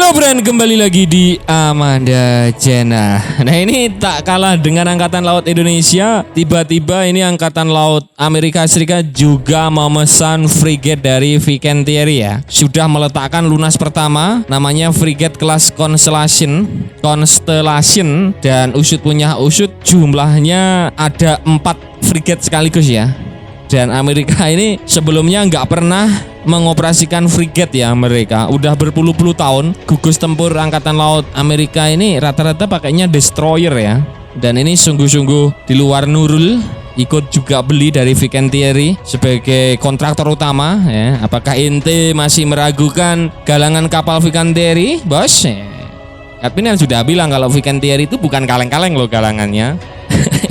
Halo Bren, kembali lagi di Amanda Channel. Nah ini tak kalah dengan Angkatan Laut Indonesia, tiba-tiba ini Angkatan Laut Amerika Serikat juga memesan frigate dari Viking Thierry ya. Sudah meletakkan lunas pertama, namanya frigate kelas Constellation. Dan usut punya usut, jumlahnya ada 4 frigate sekaligus ya. Dan Amerika ini sebelumnya nggak pernah mengoperasikan frigate ya mereka. Udah berpuluh-puluh tahun gugus tempur Angkatan Laut Amerika ini rata-rata pakainya destroyer ya. Dan ini sungguh-sungguh di luar nurul, ikut juga beli dari Viking Thierry sebagai kontraktor utama ya. Apakah ente masih meragukan galangan kapal Viking Thierry, bos? Admin sudah bilang kalau Viking Thierry itu bukan kaleng-kaleng loh galangannya.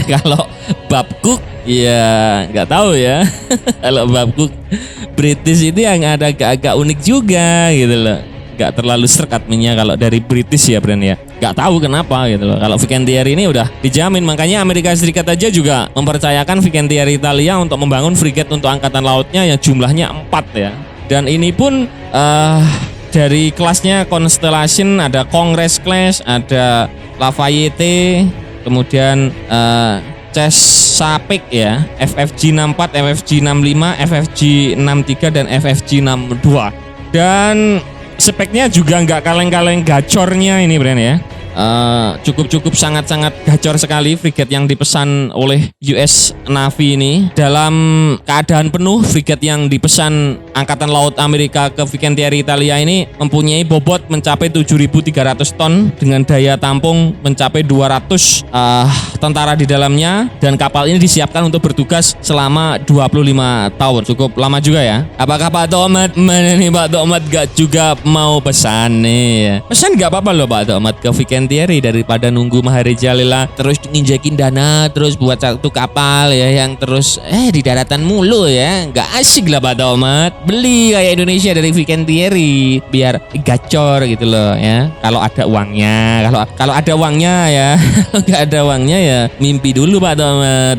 Kalau Babcock ya nggak tahu ya. Kalau Babcock British itu yang ada agak-agak unik juga gitu loh. Nggak terlalu serk adminnya kalau dari British ya brand ya. Nggak tahu kenapa gitu loh. Kalau Viking Thierry ini udah dijamin, makanya Amerika Serikat aja juga mempercayakan Viking Thierry Italia untuk membangun frigate untuk angkatan lautnya yang jumlahnya 4 ya. Dan ini pun dari kelasnya Constellation, ada Congress class, ada Lafayette, kemudian Chesapeake ya, FFG 64, FFG 65, FFG 63 dan FFG 62. Dan speknya juga nggak kaleng-kaleng gacornya ini brand ya. Cukup sangat-sangat gacor sekali frigate yang dipesan oleh US Navy ini. Dalam keadaan penuh, frigate yang dipesan Angkatan Laut Amerika ke Viking Thierry Italia ini mempunyai bobot mencapai 7.300 ton dengan daya tampung mencapai 200 tentara di dalamnya, dan kapal ini disiapkan untuk bertugas selama 25 tahun. Cukup lama juga ya. Apakah Pak Tomat mana nih Pak Tomat gak juga mau pesan nih ya? Pesan gak apa-apa loh Pak Tomat ke Viking Thierry daripada nunggu Maharaja Lela terus nginjekin dana terus buat satu kapal ya yang terus di daratan mulu ya. Nggak asik lah Pak Tomat. Beli kayak Indonesia dari Viking Thierry biar gacor gitu loh ya. Kalau ada uangnya, kalau ada uangnya ya. Kalau nggak ada uangnya ya mimpi dulu Pak Tomat.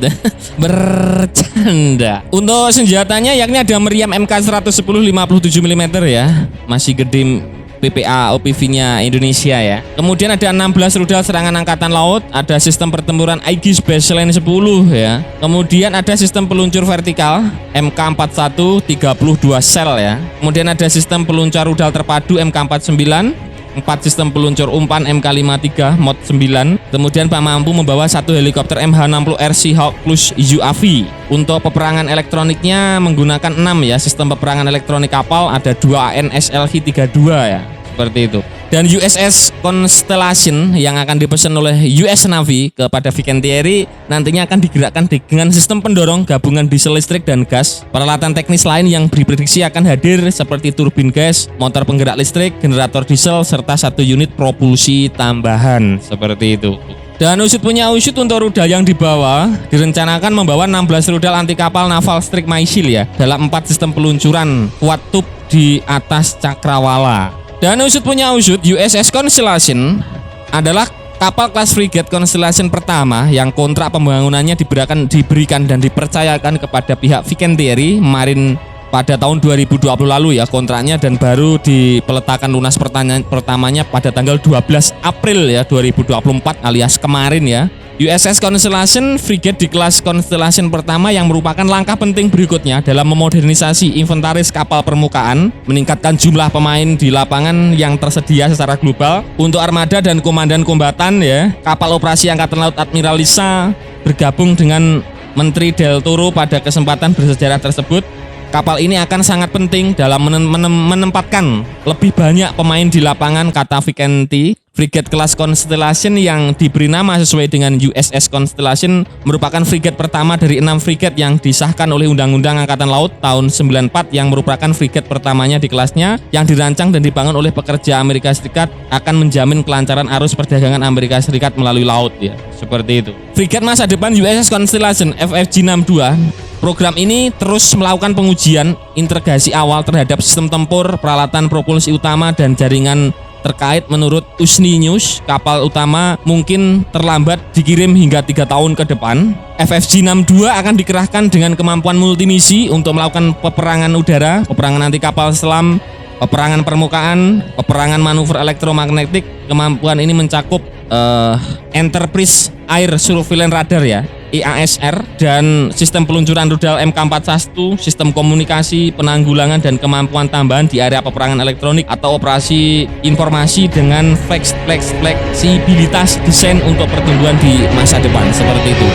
Bercanda. Untuk senjatanya yakni ada meriam MK110 57 mm ya. Masih gede PPA OPV-nya Indonesia ya. Kemudian ada 16 rudal serangan angkatan laut, ada sistem pertempuran Aegis Baseline 10 ya. Kemudian ada sistem peluncur vertikal MK41 32 sel ya. Kemudian ada sistem peluncur rudal terpadu MK49, 4 sistem peluncur umpan MK53 Mod 9. Kemudian Pak mampu membawa 1 helikopter MH60R Seahawk Plus UAV. Untuk peperangan elektroniknya menggunakan 6 ya sistem peperangan elektronik kapal, ada 2 AN/SLV 32 ya. Seperti itu. Dan USS Constellation yang akan dipesan oleh US Navy kepada Viking Thierry nantinya akan digerakkan dengan sistem pendorong gabungan diesel, listrik, dan gas. Peralatan teknis lain yang diprediksi akan hadir seperti turbin gas, motor penggerak listrik, generator diesel, serta 1 unit propulsi tambahan. Seperti itu. Dan usut punya usut untuk rudal yang dibawa, direncanakan membawa 16 rudal anti kapal naval strike missile ya, dalam 4 sistem peluncuran quad tube di atas cakrawala. Dan usut punya usut, USS Constellation adalah kapal kelas frigate Constellation pertama yang kontrak pembangunannya diberikan dan dipercayakan kepada pihak Viking Thierry Marine pada tahun 2020 lalu ya kontraknya, dan baru dipeletakkan lunas pertamanya pada tanggal 12 April ya 2024 alias kemarin ya. USS Constellation frigate di kelas Constellation pertama yang merupakan langkah penting berikutnya dalam memodernisasi inventaris kapal permukaan, meningkatkan jumlah pemain di lapangan yang tersedia secara global untuk armada dan komandan kombatan ya. Kapal operasi Angkatan Laut Admiral Lisa bergabung dengan Menteri Del Toro pada kesempatan bersejarah tersebut. Kapal ini akan sangat penting dalam menempatkan lebih banyak pemain di lapangan, kata Viking Thierry. Frigate kelas Constellation yang diberi nama sesuai dengan USS Constellation merupakan frigate pertama dari 6 frigate yang disahkan oleh Undang-Undang Angkatan Laut tahun 94 yang merupakan frigate pertamanya di kelasnya, yang dirancang dan dibangun oleh pekerja Amerika Serikat, akan menjamin kelancaran arus perdagangan Amerika Serikat melalui laut ya. Seperti itu. Frigate masa depan USS Constellation FFG 62. Program ini terus melakukan pengujian integrasi awal terhadap sistem tempur, peralatan propulsi utama, dan jaringan terkait. Menurut Usni News, kapal utama mungkin terlambat dikirim hingga 3 tahun ke depan. FFG 62 akan dikerahkan dengan kemampuan multimisi untuk melakukan peperangan udara, peperangan anti kapal selam, peperangan permukaan, peperangan manuver elektromagnetik. Kemampuan ini mencakup Enterprise Air Surveillance Radar ya, EASR, dan sistem peluncuran rudal MK41, sistem komunikasi, penanggulangan, dan kemampuan tambahan di area peperangan elektronik atau operasi informasi dengan fleksibilitas desain untuk pertumbuhan di masa depan, seperti itu.